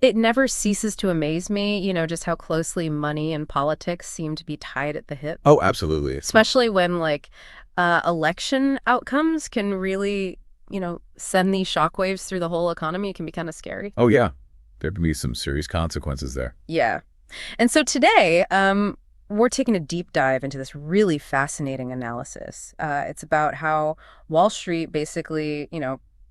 It never ceases to amaze me, just how closely money and politics seem to be tied at the hip, Oh, absolutely. especially when election outcomes can really, send these shockwaves through the whole economy. It can be kind of scary. Oh, yeah. There can be some serious consequences there. Yeah. And so today, we're taking a deep dive into this really fascinating analysis. It's about how Wall Street basically,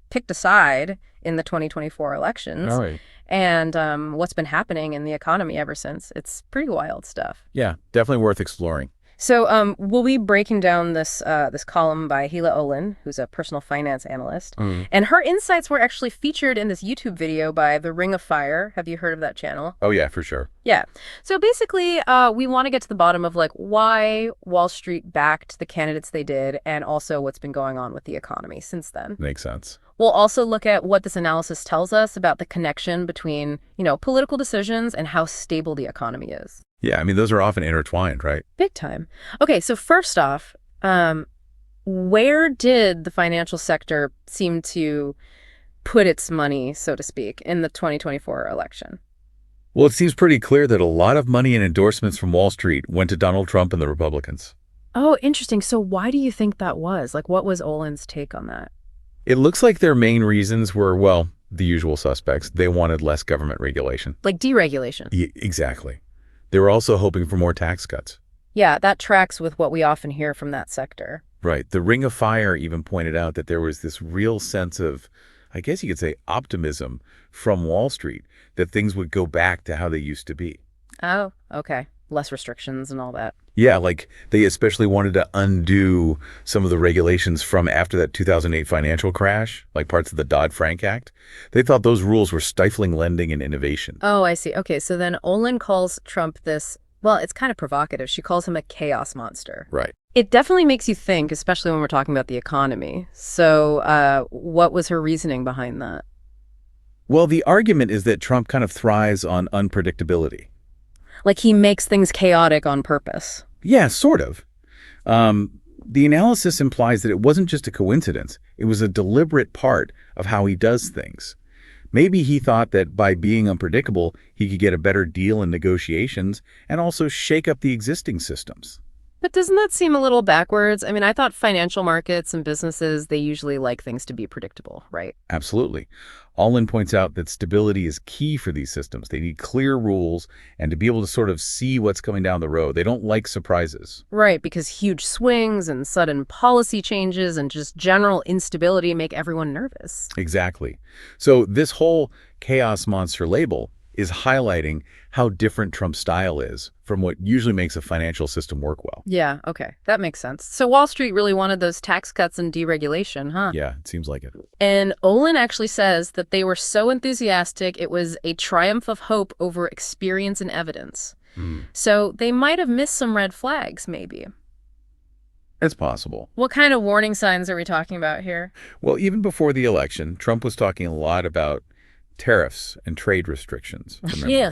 picked a side in the 2024 All elections right. and what's been happening in the economy ever since. It's pretty wild stuff. Yeah, definitely worth exploring. So we'll be breaking down this column by Hila Olin, who's a personal finance analyst. Mm. And her insights were actually featured in this YouTube video by The Ring of Fire. Have you heard of that channel? Oh, yeah, for sure. Yeah. So basically, we want to get to the bottom of why Wall Street backed the candidates they did and also what's been going on with the economy since then. Makes sense. We'll also look at what this analysis tells us about the connection between, political decisions and how stable the economy is. Yeah, I mean, those are often intertwined, right? Big time. Okay, so first off, where did the financial sector seem to put its money, so to speak, in the 2024 election? Well, it seems pretty clear that a lot of money and endorsements from Wall Street went to Donald Trump and the Republicans. Oh, interesting. So why do you think that was? What was Olin's take on that? It looks like their main reasons were, well, the usual suspects. They wanted less government regulation. Like deregulation. Exactly. They were also hoping for more tax cuts. Yeah, that tracks with what we often hear from that sector. Right. The Ring of Fire even pointed out that there was this real sense of, I guess you could say, optimism from Wall Street that things would go back to how they used to be. Oh, okay. Less restrictions and all that. Yeah, like they especially wanted to undo some of the regulations from after that 2008 financial crash, like parts of the Dodd-Frank Act. They thought those rules were stifling lending and innovation. Oh, I see. Okay, so then Olin calls Trump this, well, it's kind of provocative. She calls him a chaos monster. Right. It definitely makes you think, especially when we're talking about the economy. So what was her reasoning behind that? Well, the argument is that Trump kind of thrives on unpredictability. Like he makes things chaotic on purpose. Yeah, sort of. The analysis implies that it wasn't just a coincidence. It was a deliberate part of how he does things. Maybe he thought that by being unpredictable, he could get a better deal in negotiations and also shake up the existing systems. But doesn't that seem a little backwards? I mean, I thought financial markets and businesses, they usually like things to be predictable, right? Absolutely. Allin points out that stability is key for these systems. They need clear rules and to be able to sort of see what's coming down the road. They don't like surprises. Right, because huge swings and sudden policy changes and just general instability make everyone nervous. Exactly. So this whole chaos monster label is highlighting how different Trump's style is from what usually makes a financial system work well. Yeah, okay. That makes sense. So Wall Street really wanted those tax cuts and deregulation, huh? Yeah, it seems like it. And Olin actually says that they were so enthusiastic, it was a triumph of hope over experience and evidence. So they might have missed some red flags, maybe. It's possible. What kind of warning signs are we talking about here? Well, even before the election, Trump was talking a lot about tariffs and trade restrictions. Remember? Yeah.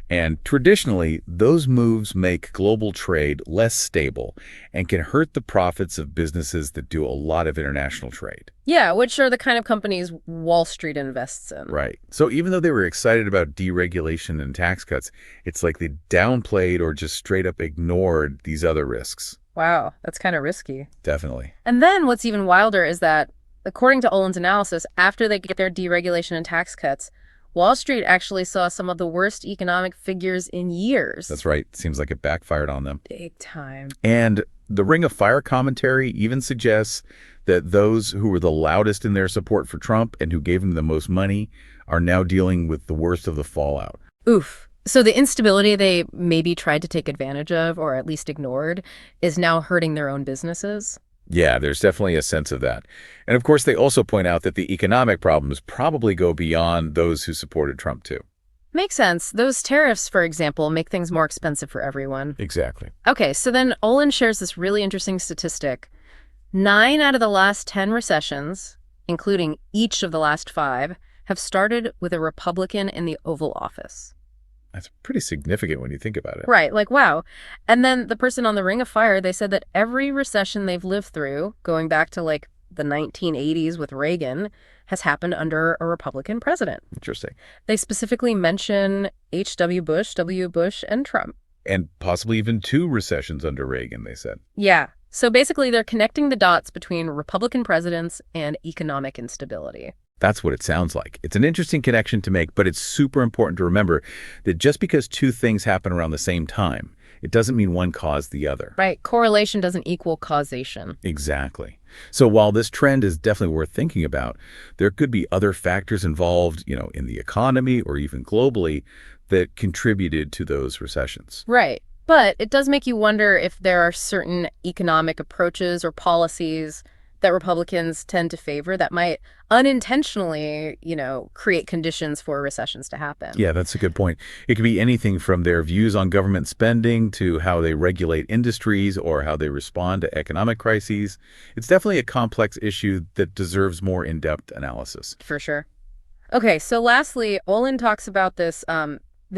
And traditionally, those moves make global trade less stable and can hurt the profits of businesses that do a lot of international trade. Yeah, which are the kind of companies Wall Street invests in. Right. So even though they were excited about deregulation and tax cuts, it's like they downplayed or just straight up ignored these other risks. Wow, that's kind of risky. Definitely. And then what's even wilder is that, according to Olin's analysis, after they get their deregulation and tax cuts, Wall Street actually saw some of the worst economic figures in years. That's right. Seems like it backfired on them. Big time. And the Ring of Fire commentary even suggests that those who were the loudest in their support for Trump and who gave him the most money are now dealing with the worst of the fallout. Oof. So the instability they maybe tried to take advantage of, or at least ignored, is now hurting their own businesses? Yeah, there's definitely a sense of that. And of course, they also point out that the economic problems probably go beyond those who supported Trump, too. Makes sense. Those tariffs, for example, make things more expensive for everyone. Exactly. Okay, so then Olin shares this really interesting statistic. 9 out of the last 10 recessions, including each of the last 5, have started with a Republican in the Oval Office. That's pretty significant when you think about it. Right, wow. And then the person on the Ring of Fire, they said that every recession they've lived through, going back to the 1980s with Reagan has happened under a Republican president. Interesting. They specifically mention H.W. Bush, W. Bush, and Trump. And possibly even 2 recessions under Reagan, they said. Yeah. So basically, they're connecting the dots between Republican presidents and economic instability. That's what it sounds like. It's an interesting connection to make, but it's super important to remember that just because 2 things happen around the same time, it doesn't mean one caused the other. Right. Correlation doesn't equal causation. Exactly. So while this trend is definitely worth thinking about, there could be other factors involved, in the economy or even globally that contributed to those recessions. Right. But it does make you wonder if there are certain economic approaches or policies that Republicans tend to favor that might unintentionally, create conditions for recessions to happen. Yeah, that's a good point. It could be anything from their views on government spending to how they regulate industries or how they respond to economic crises. It's definitely a complex issue that deserves more in-depth analysis. For sure. Okay, so lastly, Olin talks about this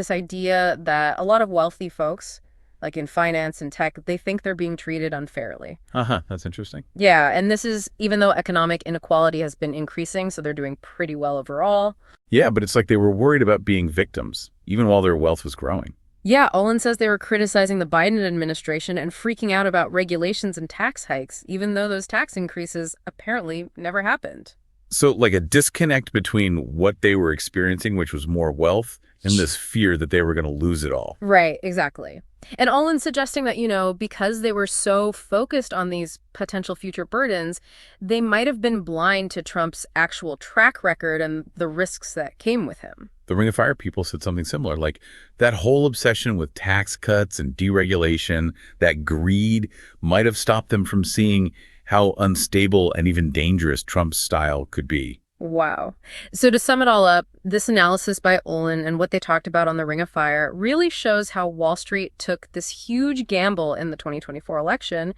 idea that a lot of wealthy folks, like in finance and tech, they think they're being treated unfairly. That's interesting. Yeah, and this is even though economic inequality has been increasing, so they're doing pretty well overall. Yeah, but it's like they were worried about being victims, even while their wealth was growing. Yeah, Olin says they were criticizing the Biden administration and freaking out about regulations and tax hikes, even though those tax increases apparently never happened. So like a disconnect between what they were experiencing, which was more wealth, and this fear that they were going to lose it all. Right, exactly. And Olin's suggesting that, because they were so focused on these potential future burdens, they might have been blind to Trump's actual track record and the risks that came with him. The Ring of Fire people said something similar, like that whole obsession with tax cuts and deregulation, that greed might have stopped them from seeing how unstable and even dangerous Trump's style could be. Wow. So to sum it all up, this analysis by Olin and what they talked about on the Ring of Fire really shows how Wall Street took this huge gamble in the 2024 election,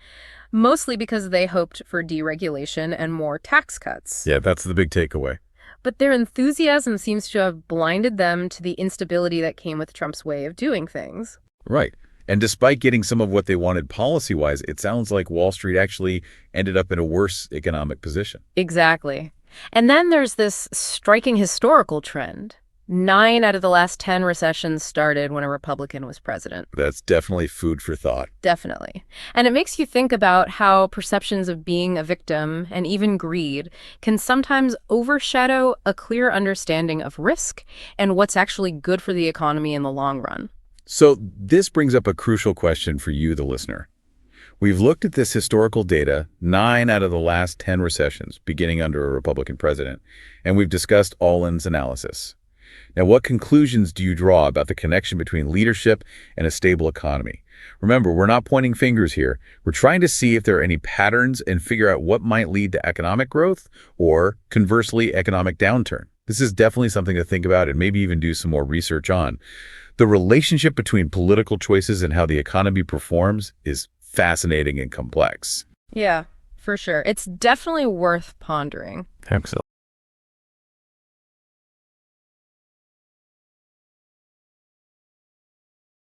mostly because they hoped for deregulation and more tax cuts. Yeah, that's the big takeaway. But their enthusiasm seems to have blinded them to the instability that came with Trump's way of doing things. Right. And despite getting some of what they wanted policy-wise, it sounds like Wall Street actually ended up in a worse economic position. Exactly. And then there's this striking historical trend. 9 out of the last 10 recessions started when a Republican was president. That's definitely food for thought. Definitely. And it makes you think about how perceptions of being a victim and even greed can sometimes overshadow a clear understanding of risk and what's actually good for the economy in the long run. So this brings up a crucial question for you, the listener. We've looked at this historical data, 9 out of the last 10 recessions, beginning under a Republican president, and we've discussed Olin's analysis. Now, what conclusions do you draw about the connection between leadership and a stable economy? Remember, we're not pointing fingers here. We're trying to see if there are any patterns and figure out what might lead to economic growth or, conversely, economic downturn. This is definitely something to think about and maybe even do some more research on. The relationship between political choices and how the economy performs is fascinating and complex. Yeah, for sure. It's definitely worth pondering. Excellent.